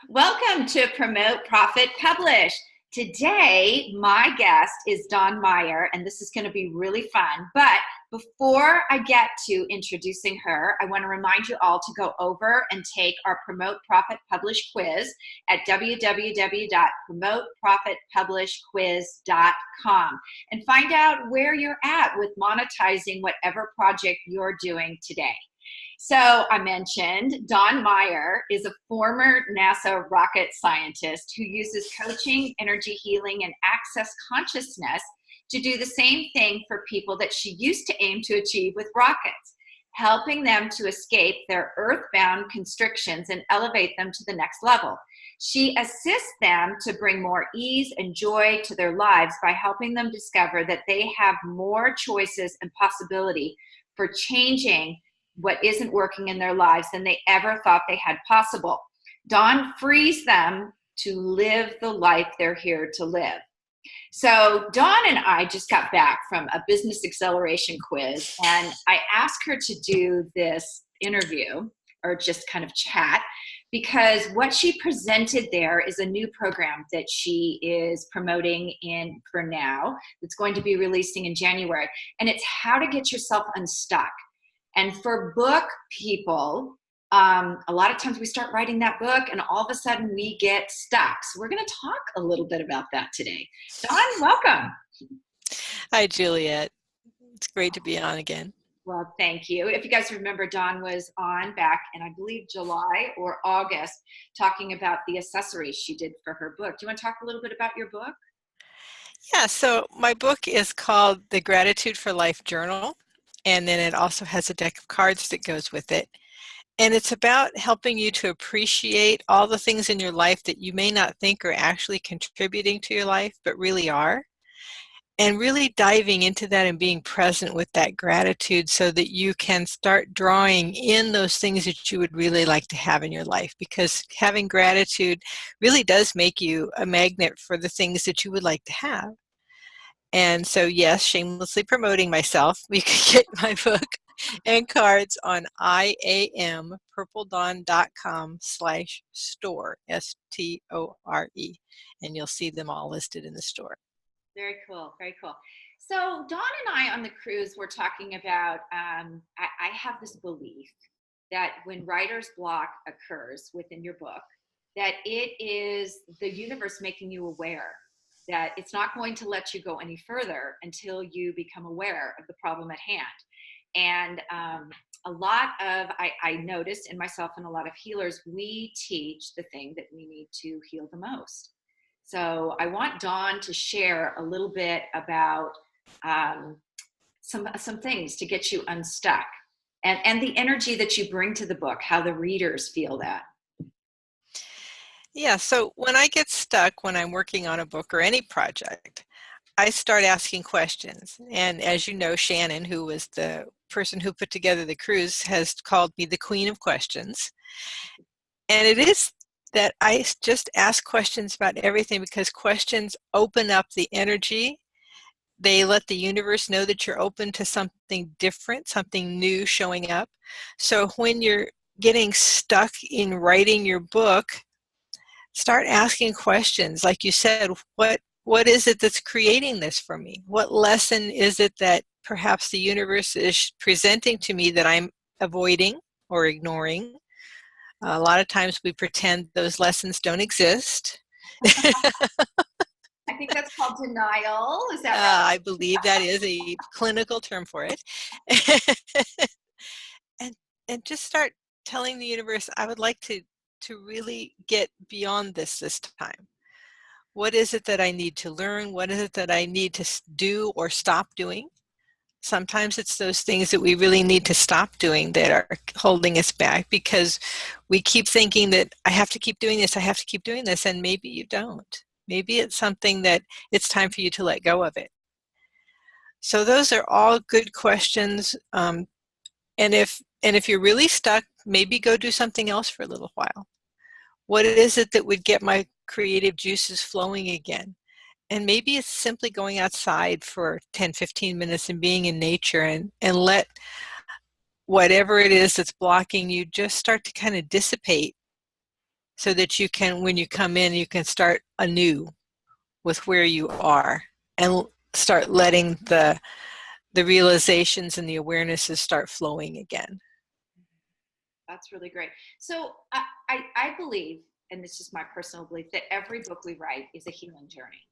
Welcome to Promote, Profit, Publish. Today, my guest is Dawn Meyer, and this is going to be really fun. But before I get to introducing her, I want to remind you all to go over and take our Promote, Profit, Publish quiz at www.promoteprofitpublishquiz.com and find out where you're at with monetizing whatever project you're doing today. So I mentioned Dawn Meyer is a former NASA rocket scientist who uses coaching, energy healing, and access consciousness to do the same thing for people that she used to aim to achieve with rockets, helping them to escape their earthbound constrictions and elevate them to the next level. She assists them to bring more ease and joy to their lives by helping them discover that they have more choices and possibility for changing what isn't working in their lives than they ever thought they had possible. Dawn frees them to live the life they're here to live. So Dawn and I just got back from a business acceleration quiz, and I asked her to do this interview or just kind of chat because what she presented there is a new program that she is promoting in for now that's going to be releasing in January, and it's how to get yourself unstuck. And for book people, a lot of times we start writing that book and all of a sudden we get stuck. So we're going to talk a little bit about that today. Dawn, welcome. Hi, Juliet. It's great to be on again. Well, thank you. If you guys remember, Dawn was on back in, I believe, July or August, talking about the accessories she did for her book. Do you want to talk a little bit about your book? Yeah, so my book is called The Gratitude for Life Journal. And then it also has a deck of cards that goes with it. And it's about helping you to appreciate all the things in your life that you may not think are actually contributing to your life, but really are. And really diving into that and being present with that gratitude so that you can start drawing in those things that you would really like to have in your life. Because having gratitude really does make you a magnet for the things that you would like to have. And so, yes, shamelessly promoting myself, you can get my book and cards on iampurpledawn.com/store, S-T-O-R-E, and you'll see them all listed in the store. Very cool, very cool. So Dawn and I on the cruise were talking about, I have this belief that when writer's block occurs within your book, that it is the universe making you aware that it's not going to let you go any further until you become aware of the problem at hand. And a lot of, I noticed in myself and a lot of healers, we teach the thing that we need to heal the most. So I want Dawn to share a little bit about some things to get you unstuck and the energy that you bring to the book, how the readers feel that. Yeah, so when I get stuck when I'm working on a book or any project, I start asking questions. And as you know, Shannon, who was the person who put together the cruise, has called me the Queen of Questions. And it is that I just ask questions about everything because questions open up the energy. They let the universe know that you're open to something different, something new showing up. So when you're getting stuck in writing your book, start asking questions. Like you said, what is it that's creating this for me? What lesson is it that perhaps the universe is presenting to me that I'm avoiding or ignoring? A lot of times we pretend those lessons don't exist. I think that's called denial. Is that right? I believe that is a clinical term for it. and just start telling the universe, I would like to really get beyond this time. What is it that I need to learn? What is it that I need to do or stop doing? Sometimes it's those things that we really need to stop doing that are holding us back because we keep thinking that I have to keep doing this, I have to keep doing this, and maybe you don't. Maybe it's something that it's time for you to let go of it. So those are all good questions. And if you're really stuck, maybe go do something else for a little while. What is it that would get my creative juices flowing again? And maybe it's simply going outside for 10, 15 minutes and being in nature and let whatever it is that's blocking you just start to kind of dissipate so that you can, when you come in, you can start anew with where you are and start letting the realizations and the awarenesses start flowing again. That's really great. So I believe, and this is my personal belief, that every book we write is a healing journey.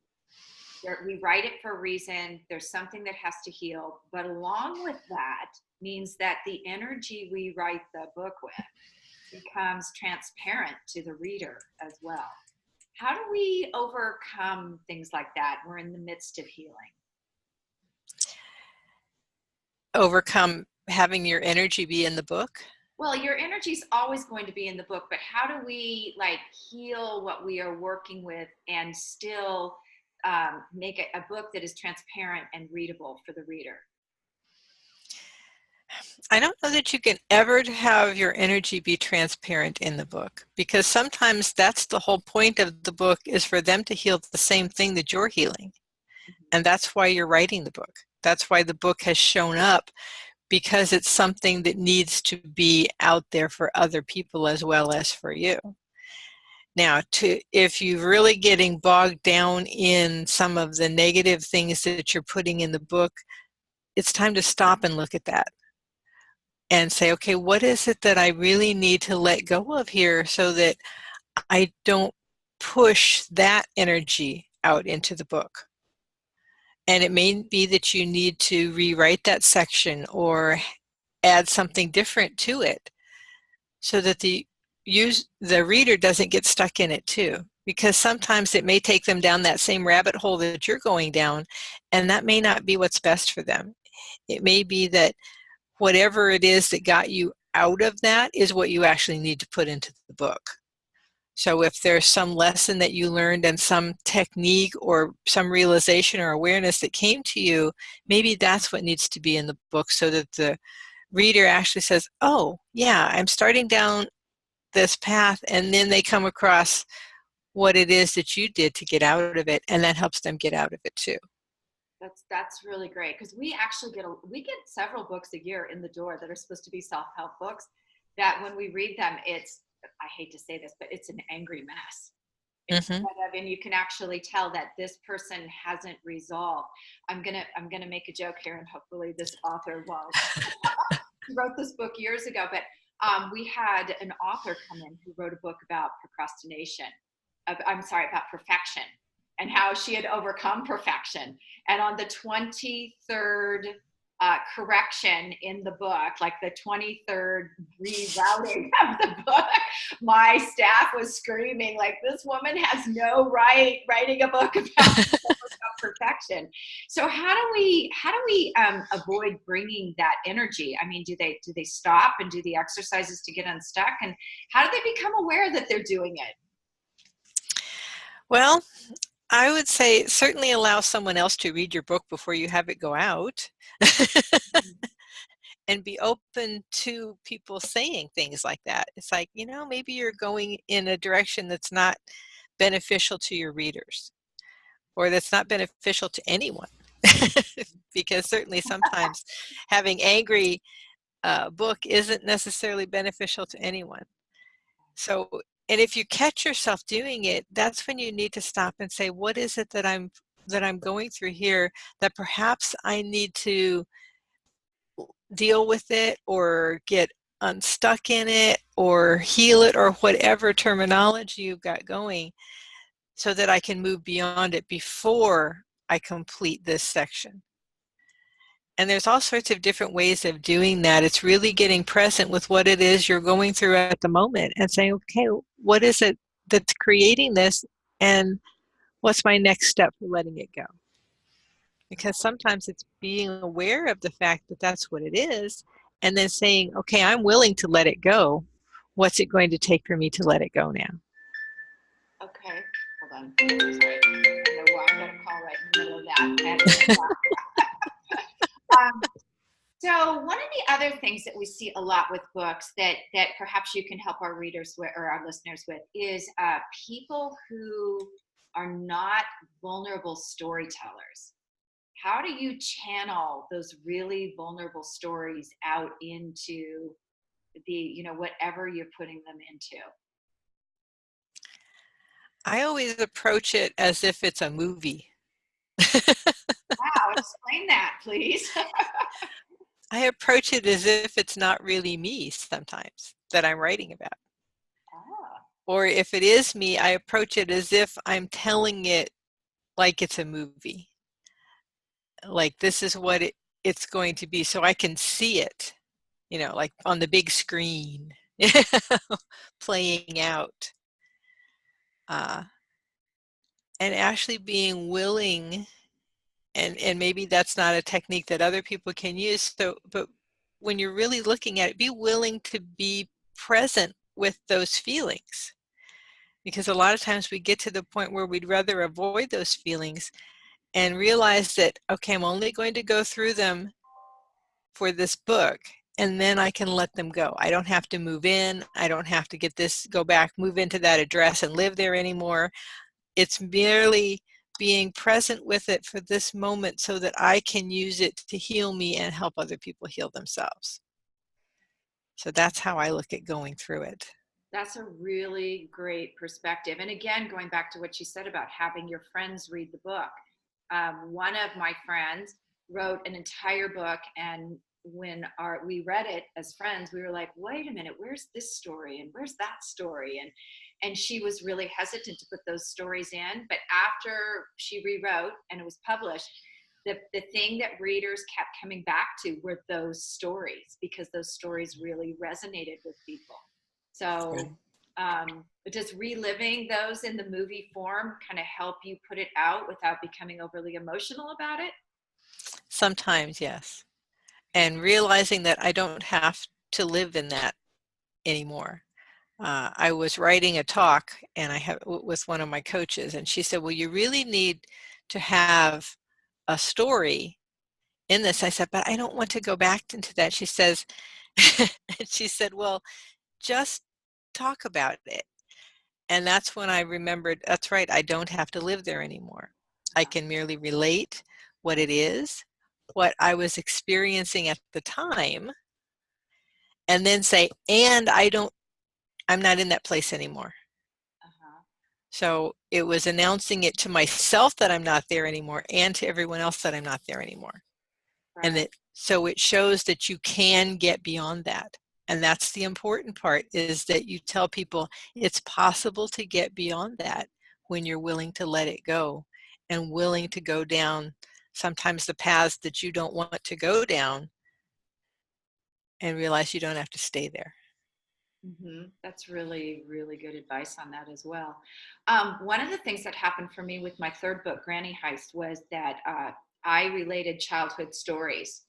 We write it for a reason. There's something that has to heal. But along with that means that the energy we write the book with becomes transparent to the reader as well. How do we overcome things like that? We're in the midst of healing. Overcome having your energy be in the book? Well, your energy is always going to be in the book, but how do we like heal what we are working with and still make it a book that is transparent and readable for the reader? I don't know that you can ever have your energy be transparent in the book, because sometimes that's the whole point of the book, is for them to heal the same thing that you're healing. And that's why you're writing the book. That's why the book has shown up, because it's something that needs to be out there for other people as well as for you. Now, if you're really getting bogged down in some of the negative things that you're putting in the book, it's time to stop and look at that and say, okay, what is it that I really need to let go of here so that I don't push that energy out into the book? And it may be that you need to rewrite that section or add something different to it so that the reader doesn't get stuck in it too. Because sometimes it may take them down that same rabbit hole that you're going down, and that may not be what's best for them. It may be that whatever it is that got you out of that is what you actually need to put into the book. So if there's some lesson that you learned and some technique or some realization or awareness that came to you, maybe that's what needs to be in the book, so that the reader actually says, oh, yeah, I'm starting down this path, and then they come across what it is that you did to get out of it, and that helps them get out of it too. That's really great, because we actually we get several books a year in the door that are supposed to be self-help books that when we read them, it's, I hate to say this, but it's an angry mess. Mm-hmm. And you can actually tell that this person hasn't resolved. I'm gonna make a joke here, and hopefully this author won't. He wrote this book years ago, but we had an author come in who wrote a book about procrastination. About perfection, and how she had overcome perfection. And on the 23rd correction in the book, like the 23rd rerouting of the book, my staff was screaming like, this woman has no right writing a book about perfection. So how do we avoid bringing that energy? I mean, do they stop and do the exercises to get unstuck? And how do they become aware that they're doing it? Well, I would say certainly allow someone else to read your book before you have it go out. And be open to people saying things like that. It's like, maybe you're going in a direction that's not beneficial to your readers, or that's not beneficial to anyone. Because certainly sometimes having angry book isn't necessarily beneficial to anyone. So, and if you catch yourself doing it, that's when you need to stop and say, what is it that I'm going through here that perhaps I need to deal with it or get unstuck in it or heal it, or whatever terminology you've got going, so that I can move beyond it before I complete this section. And there's all sorts of different ways of doing that. It's really getting present with what it is you're going through at the moment and saying, okay, what is it that's creating this, and what's my next step for letting it go? Because sometimes it's being aware of the fact that that's what it is, and then saying, okay, I'm willing to let it go. What's it going to take for me to let it go now? Okay, hold on. I'm sorry. I got a call right in the middle of that. So one of the other things that we see a lot with books that perhaps you can help our readers with, or our listeners with, is people who are not vulnerable storytellers. How do you channel those really vulnerable stories out into the, whatever you're putting them into? I always approach it as if it's a movie. Wow, explain that, please. I approach it as if it's not really me sometimes that I'm writing about. Oh, Or if it is me, I approach it as if I'm telling it like it's a movie. Like this is what it's going to be, so I can see it, like on the big screen, playing out. Uh, and actually being willing, and maybe that's not a technique that other people can use. So, but when you're really looking at it, be willing to be present with those feelings. Because a lot of times we get to the point where we'd rather avoid those feelings and realize that, okay, I'm only going to go through them for this book, and then I can let them go. I don't have to move in. I don't have to go back, move into that address and live there anymore. It's merely being present with it for this moment so that I can use it to heal me and help other people heal themselves. So that's how I look at going through it. that's a really great perspective. And again, going back to what you said about having your friends read the book. One of my friends wrote an entire book, and when we read it as friends, we were like, wait a minute, where's this story and where's that story? And she was really hesitant to put those stories in. But after she rewrote and it was published, the thing that readers kept coming back to were those stories, because those stories really resonated with people. So does reliving those in the movie form kind of help you put it out without becoming overly emotional about it? Sometimes, yes. And realizing that I don't have to live in that anymore. I was writing a talk and I have with one of my coaches, and she said, well, you really need to have a story in this. I said, but I don't want to go back into that. She says, she said, well, just talk about it. And that's when I remembered, that's right, I don't have to live there anymore. I can merely relate what it is, what I was experiencing at the time, and then say, and I'm not in that place anymore. Uh-huh. So it was announcing it to myself that I'm not there anymore and to everyone else that I'm not there anymore. And Right. that, so it shows that you can get beyond that. And that's the important part, is that you tell people it's possible to get beyond that when you're willing to let it go and willing to go down sometimes the paths that you don't want to go down, and realize you don't have to stay there. That's really, really good advice on that as well. One of the things that happened for me with my third book, Granny Heist, was that I related childhood stories,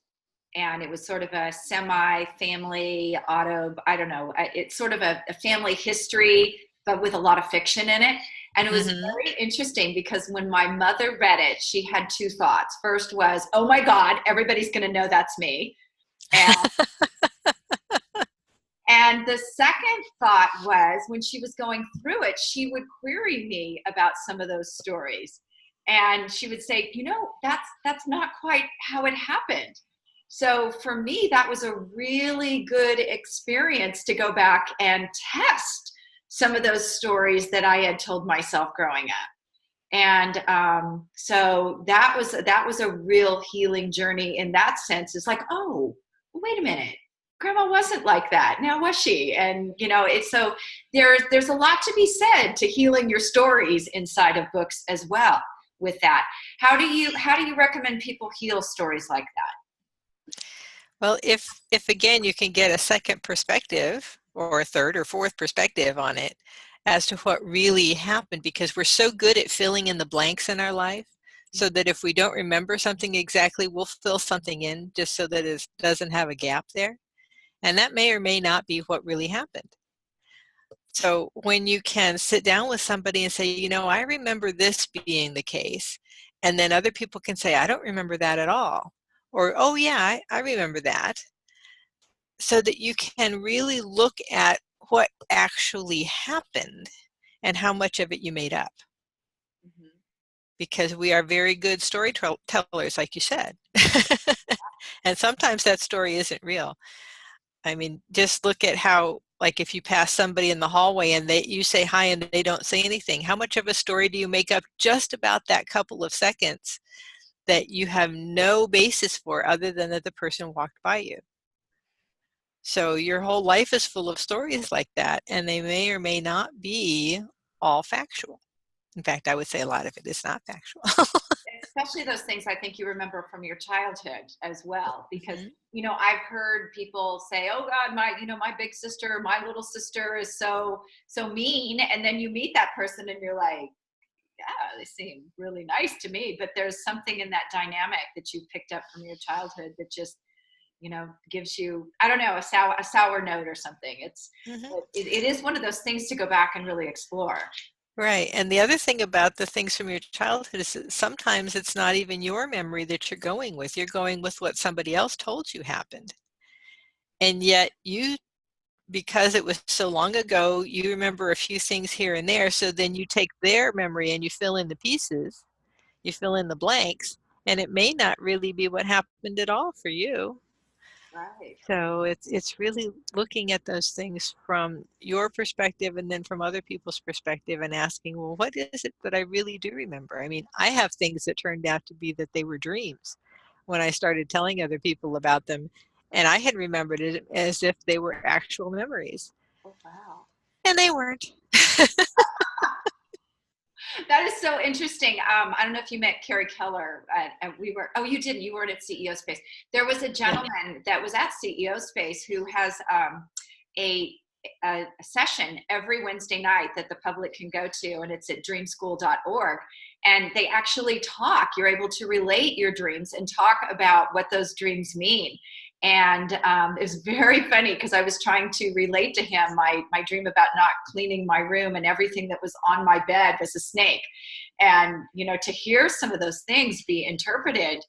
and it was sort of a semi-family I don't know, it's sort of a family history, but with a lot of fiction in it. And it was Mm-hmm. very interesting because when my mother read it, she had two thoughts. First was, oh my God, everybody's going to know that's me. And and the second thought was, when she was going through it, she would query me about some of those stories. And she would say, that's not quite how it happened. So for me, that was a really good experience to go back and test some of those stories that I had told myself growing up. And so that was a real healing journey in that sense. It's like, oh, wait a minute, grandma wasn't like that, now was she? And it's so there's a lot to be said to healing your stories inside of books as well. With that, how do you recommend people heal stories like that? Well, if again you can get a second perspective or a third or fourth perspective on it as to what really happened, because we're so good at filling in the blanks in our life, so that if we don't remember something exactly, we'll fill something in just so that it doesn't have a gap there. And that may or may not be what really happened. So when you can sit down with somebody and say, I remember this being the case, and then other people can say, I don't remember that at all. Or, oh yeah, I remember that, so that you can really look at what actually happened and how much of it you made up. Mm-hmm. Because we are very good storytellers, like you said. And sometimes that story isn't real. I mean, just look at how like if you pass somebody in the hallway and you say hi and they don't say anything, how much of a story do you make up just about that couple of seconds that you have no basis for other than that the person walked by you? So your whole life is full of stories like that, and they may or may not be all factual. In fact, I would say a lot of it is not factual. Especially those things I think you remember from your childhood as well, because Mhm. I've heard people say, oh God, my big sister, my little sister is so mean, and then you meet that person and you're like, yeah, they seem really nice to me, but there's something in that dynamic that you picked up from your childhood that just gives you, I don't know, a sour note or something. Mhm. It is one of those things to go back and really explore. Right. And the other thing about the things from your childhood is that sometimes it's not even your memory that you're going with. You're going with what somebody else told you happened. And yet because it was so long ago, you remember a few things here and there. So then you take their memory and you fill in the pieces, you fill in the blanks, and it may not really be what happened at all for you. Right. So it's really looking at those things from your perspective and then from other people's perspective and asking, well, what is it that I really do remember? I mean, I have things that turned out to be that they were dreams when I started telling other people about them, and I had remembered it as if they were actual memories, Oh, wow. and they weren't. That is so interesting. I don't know if you met Carrie Keller. Oh, you didn't. You weren't at CEO Space. There was a Yeah. gentleman that was at CEO Space who has a, a session every Wednesday night that the public can go to, and it's at dreamschool.org. And they actually talk. You're able to relate your dreams and talk about what those dreams mean. And it's very funny because I was trying to relate to him my dream about not cleaning my room, and everything that was on my bed was a snake. And to hear some of those things be interpreted,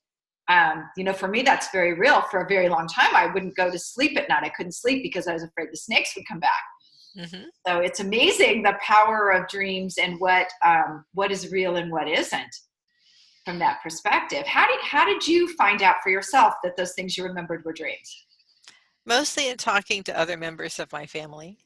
for me that's very real. For a very long time I wouldn't go to sleep at night. I couldn't sleep because I was afraid the snakes would come back. Hmm. So it's amazing the power of dreams and what is real and what isn't from that perspective. How did you find out for yourself that those things you remembered were dreams? Mostly in talking to other members of my family.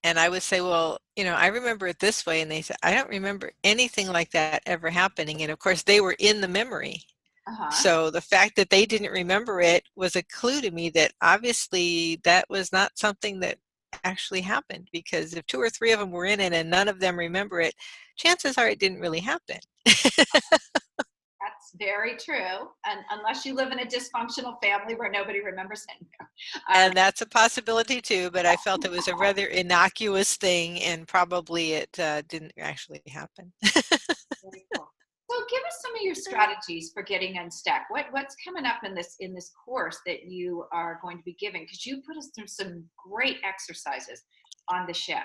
And I would say, well, I remember it this way. And they said, I don't remember anything like that ever happening. And of course, they were in the memory. Uh-huh. So the fact that they didn't remember it was a clue to me that obviously that was not something that actually happened, because if two or three of them were in it and none of them remember it, chances are it didn't really happen. That's very true. And unless you live in a dysfunctional family where nobody remembers it. Um, And that's a possibility too, but I felt it was a rather innocuous thing and probably it didn't actually happen. Very cool. So give us some of your strategies for getting unstuck. What's coming up in this course that you are going to be giving? Because you put us through some great exercises on the ship.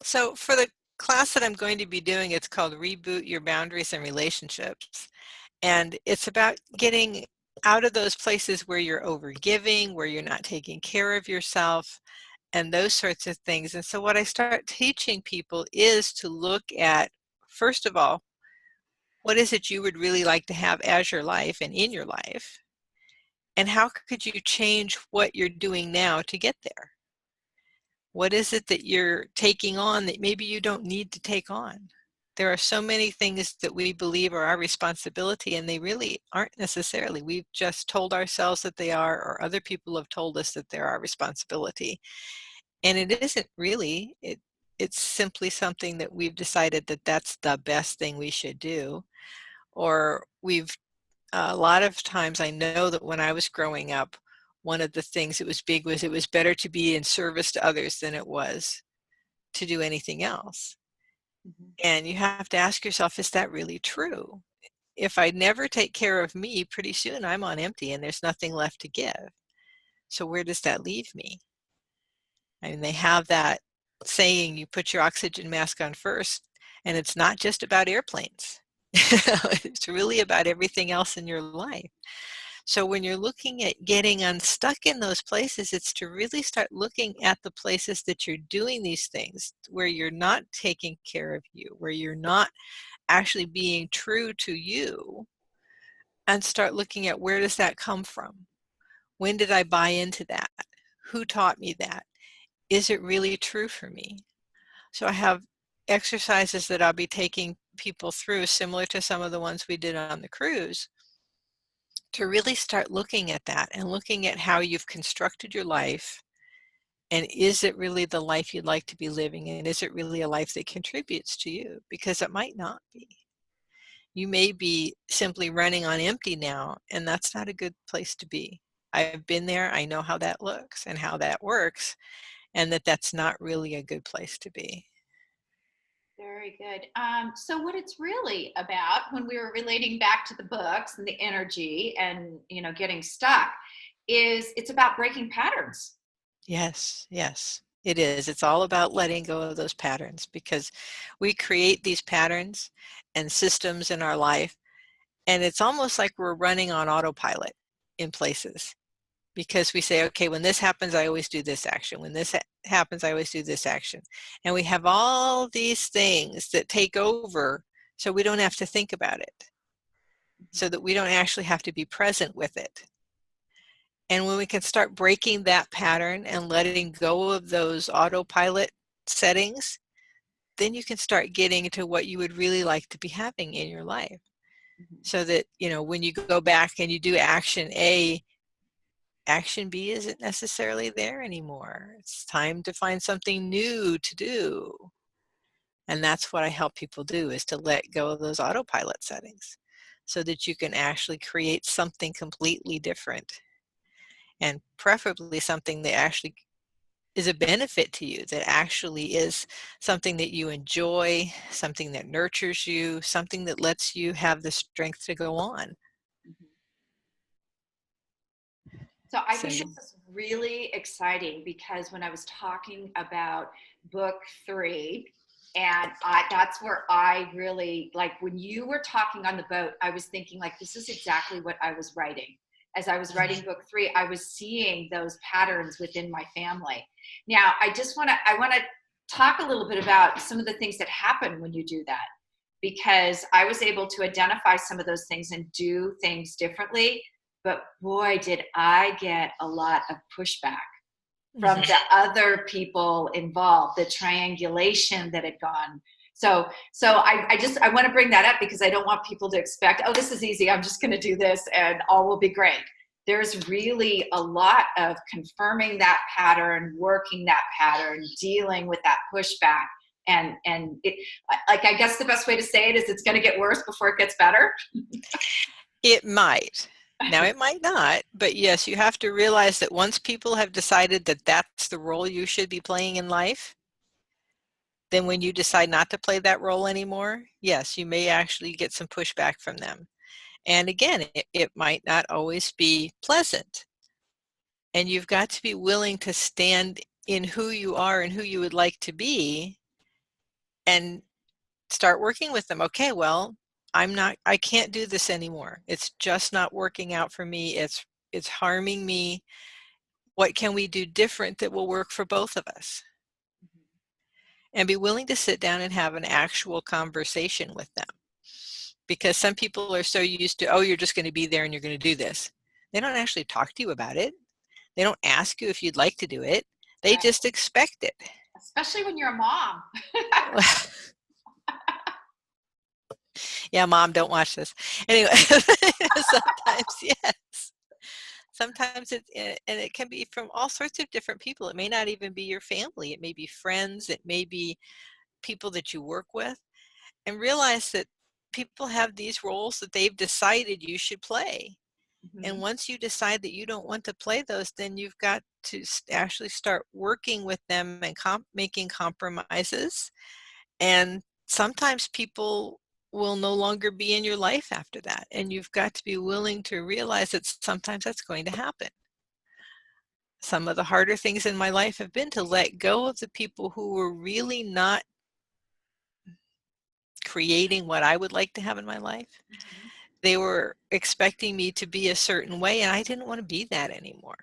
So for the class that I'm going to be doing, it's called Reboot Your Boundaries and Relationships. And it's about getting out of those places where you're overgiving, where you're not taking care of yourself, and those sorts of things. And so what I start teaching people is to look at, first of all, what is it you would really like to have as your life and in your life? And how could you change what you're doing now to get there? What is it that you're taking on that maybe you don't need to take on? There are so many things that we believe are our responsibility, and they really aren't necessarily. We've just told ourselves that they are, or other people have told us that they're our responsibility. And it isn't really. It's simply something that we've decided that that's the best thing we should do. Or a lot of times I know that when I was growing up, one of the things that was big was it was better to be in service to others than it was to do anything else. Mhm. And you have to ask yourself, is that really true? If I never take care of me, pretty soon I'm on empty and there's nothing left to give. So where does that leave me? I mean, they have that saying, you put your oxygen mask on first, and it's not just about airplanes. It's really about everything else in your life. So when you're looking at getting unstuck in those places, it's to really start looking at the places that you're doing these things where you're not taking care of you, where you're not actually being true to you, and start looking at, where does that come from? When did I buy into that? Who taught me that? Is it really true for me? So I have exercises that I'll be taking people through, similar to some of the ones we did on the cruise, to really start looking at that and looking at how you've constructed your life. And is it really the life you'd like to be living? And is it really a life that contributes to you? Because it might not be. You may be simply running on empty now, and that's not a good place to be. I've been there. I know how that looks and how that works, and that's not really a good place to be. Very good. So what it's really about, when we were relating back to the books and the energy and, getting stuck, is it's about breaking patterns. Yes, yes, it is. It's all about letting go of those patterns, because we create these patterns and systems in our life, and it's almost like we're running on autopilot in places, because we say, okay, when this happens, I always do this action. When this happens, I always do this action. And we have all these things that take over, so we don't have to think about it, so that we don't actually have to be present with it. And when we can start breaking that pattern and letting go of those autopilot settings, then you can start getting to what you would really like to be having in your life. So that, when you go back and you do action A, action B isn't necessarily there anymore. It's time to find something new to do. And that's what I help people do, is to let go of those autopilot settings so that you can actually create something completely different, and preferably something that actually is a benefit to you, that actually is something that you enjoy, something that nurtures you, something that lets you have the strength to go on. So I think this is really exciting, because when I was talking about book 3, and that's where I really, like, when you were talking on the boat, I was thinking, like, this is exactly what I was writing. As I was writing book 3, I was seeing those patterns within my family. Now, I want to talk a little bit about some of the things that happen when you do that, because I was able to identify some of those things and do things differently. But boy, did I get a lot of pushback from the other people involved, the triangulation that had gone. So I want to bring that up, because I don't want people to expect, oh, this is easy, I'm just going to do this and all will be great. There's really a lot of confirming that pattern, working that pattern, dealing with that pushback. And it, like, I guess the best way to say it is, it's going to get worse before it gets better. It might. Now, it might not, but yes, you have to realize that once people have decided that that's the role you should be playing in life, then when you decide not to play that role anymore, yes, you may actually get some pushback from them. And again, it might not always be pleasant. And you've got to be willing to stand in who you are and who you would like to be, and start working with them. Okay, well, I can't do this anymore. It's just not working out for me. It's harming me. What can we do different that will work for both of us? And be willing to sit down and have an actual conversation with them. Because some people are so used to, oh, you're just going to be there and you're going to do this. They don't actually talk to you about it. They don't ask you if you'd like to do it. They just expect it. Especially when you're a mom. Yeah, Mom, don't watch this. Anyway, sometimes, yes. Sometimes and it can be from all sorts of different people. It may not even be your family. It may be friends. It may be people that you work with. And realize that people have these roles that they've decided you should play. And once you decide that you don't want to play those, then you've got to actually start working with them and making compromises. And sometimes people will no longer be in your life after that. And you've got to be willing to realize that sometimes that's going to happen. Some of the harder things in my life have been to let go of the people who were really not creating what I would like to have in my life. They were expecting me to be a certain way, and I didn't want to be that anymore.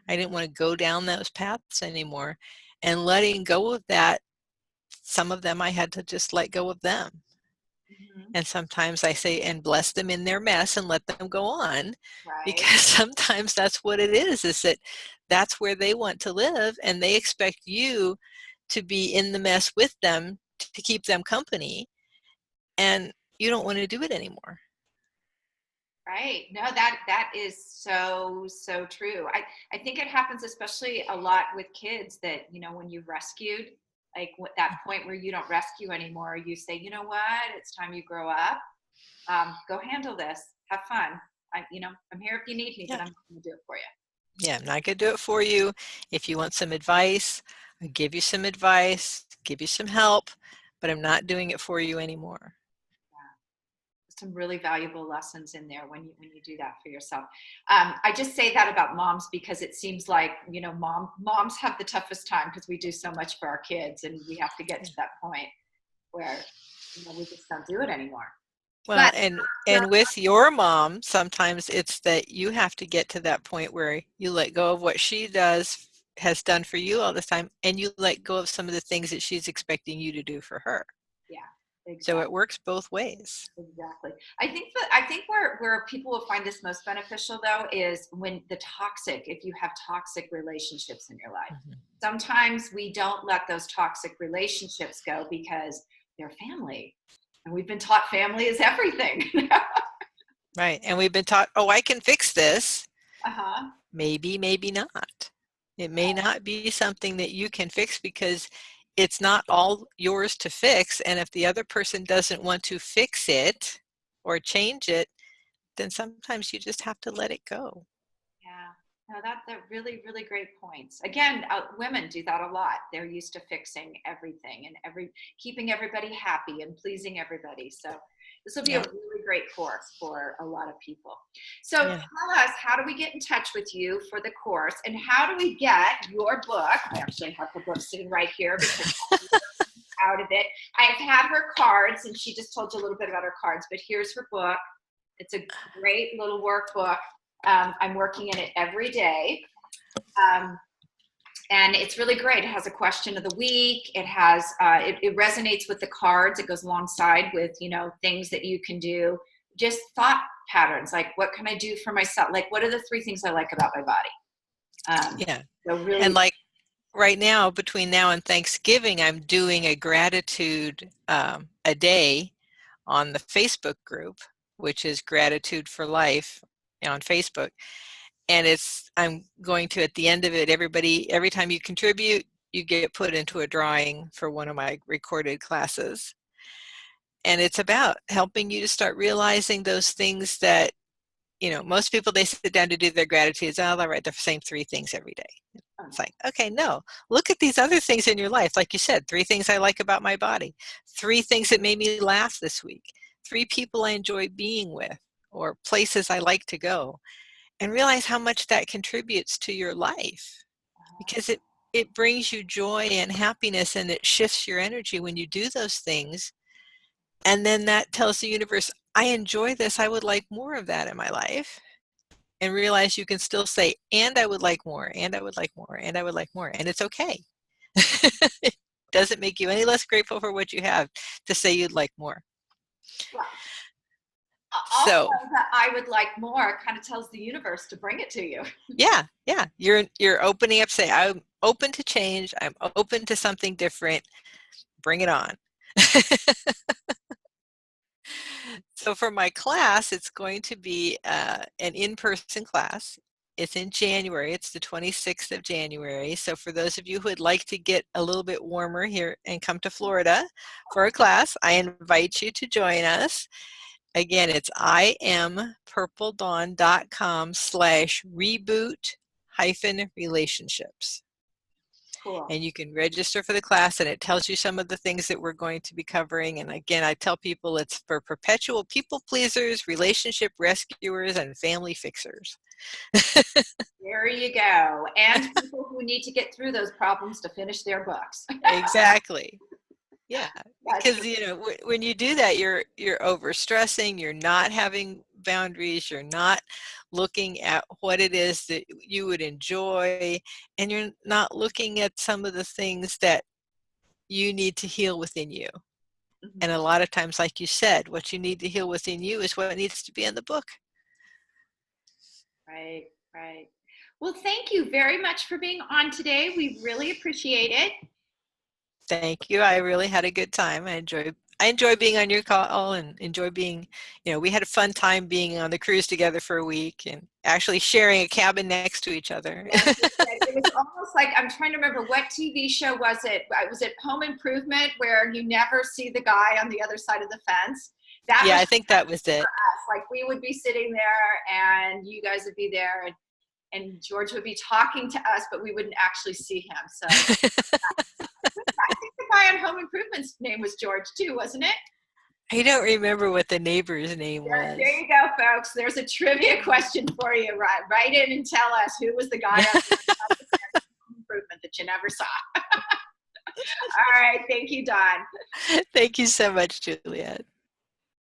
I didn't want to go down those paths anymore. And letting go of that, some of them I had to just let go of them. Mhm. And sometimes I say, and bless them in their mess and let them go on, Right. because sometimes that's what it is that that's where they want to live, and they expect you to be in the mess with them to keep them company, and you don't want to do it anymore. Right. No, that is so, so true. I think it happens especially a lot with kids that, when you've rescued, like that point where you don't rescue anymore, you say, you know what, it's time you grow up. Go handle this. Have fun. I'm here if you need me, Yeah. but I'm not going to do it for you. Yeah, I'm not going to do it for you. If you want some advice, I'll give you some advice, give you some help, but I'm not doing it for you anymore. Some really valuable lessons in there when you do that for yourself. I just say that about moms because it seems like moms have the toughest time because we do so much for our kids, and we have to get to that point where we just don't do it anymore. Well, But and with your mom, sometimes it's that you have to get to that point where you let go of what she has done for you all this time, and you let go of some of the things that she's expecting you to do for her. yeah, So exactly. it works both ways. Exactly. I think where people will find this most beneficial though is when if you have toxic relationships in your life. Mhm. Sometimes we don't let those toxic relationships go because they're family. And we've been taught family is everything. Right. And we've been taught, oh, I can fix this. Uh-huh. Maybe, maybe not. It may not be something that you can fix because it's not all yours to fix. And if the other person doesn't want to fix it or change it, then sometimes you just have to let it go. Yeah. No, that really, really great points. Again, women do that a lot. They're used to fixing everything and keeping everybody happy and pleasing everybody. So this will be a Yeah. really great course for a lot of people. So Yeah. tell us, how do we get in touch with you for the course, and how do we get your book? I actually have the book sitting right here because out of it. I've had her cards, and she just told you a little bit about her cards, but here's her book. It's a great little workbook. I'm working in it every day. Um, and it's really great. It has a question of the week. It has, it resonates with the cards. It goes alongside with, things that you can do. Just thought patterns, like what can I do for myself? Like, what are the 3 things I like about my body? Yeah. So And really, like right now, between now and Thanksgiving, I'm doing a gratitude a day on the Facebook group, which is Gratitude for Life on Facebook. And I'm going to, at the end of it, every time you contribute, you get put into a drawing for one of my recorded classes. And it's about helping you to start realizing those things that, most people, they sit down to do their gratitudes. Oh, they'll write the same 3 things every day. oh, It's like, okay, no, look at these other things in your life. Like you said, 3 things I like about my body, 3 things that made me laugh this week, 3 people I enjoy being with, or places I like to go, and realize how much that contributes to your life, because it brings you joy and happiness, and it shifts your energy when you do those things. And then that tells the universe, I enjoy this. I would like more of that in my life. And realize you can still say, and I would like more, and I would like more, and I would like more. And it's okay. It doesn't make you any less grateful for what you have to say you'd like more. well, also So that I would like more kind of tells the universe to bring it to you. yeah, you're opening up, say, I'm open to change, I'm open to something different, bring it on. So for my class, it's going to be an in-person class. It's in January. It's the 26th of January. So for those of you who would like to get a little bit warmer here and come to Florida for a class, I invite you to join us. Again, it's iamPurpleDawn.com/reboot-relationships. Cool. And you can register for the class, and it tells you some of the things that we're going to be covering. And again, I tell people it's for perpetual people pleasers, relationship rescuers, and family fixers. There you go. And people who need to get through those problems to finish their books. Exactly. Yeah, That's because when you do that, you're overstressing, you're not having boundaries, you're not looking at what it is that you would enjoy, and you're not looking at some of the things that you need to heal within you. And a lot of times, like you said, what you need to heal within you is what needs to be in the book. Right, right. Well, thank you very much for being on today. We really appreciate it. Thank you. I really had a good time. I enjoy being on your call and enjoy being, we had a fun time being on the cruise together for a week and actually sharing a cabin next to each other. Yes, it was almost like, I'm trying to remember what TV show was it? Was it Home Improvement, where you never see the guy on the other side of the fence? That Yeah, was I think that was it. us. Like, we would be sitting there and you guys would be there, and George would be talking to us, but we wouldn't actually see him. So I think the guy on Home Improvement's name was George too, wasn't it? I don't remember what the neighbor's name was. There you go, folks. There's a trivia question for you. Write in and tell us who was the guy on Home Improvement that you never saw. All right. Thank you, Dawn. Thank you so much, Juliet.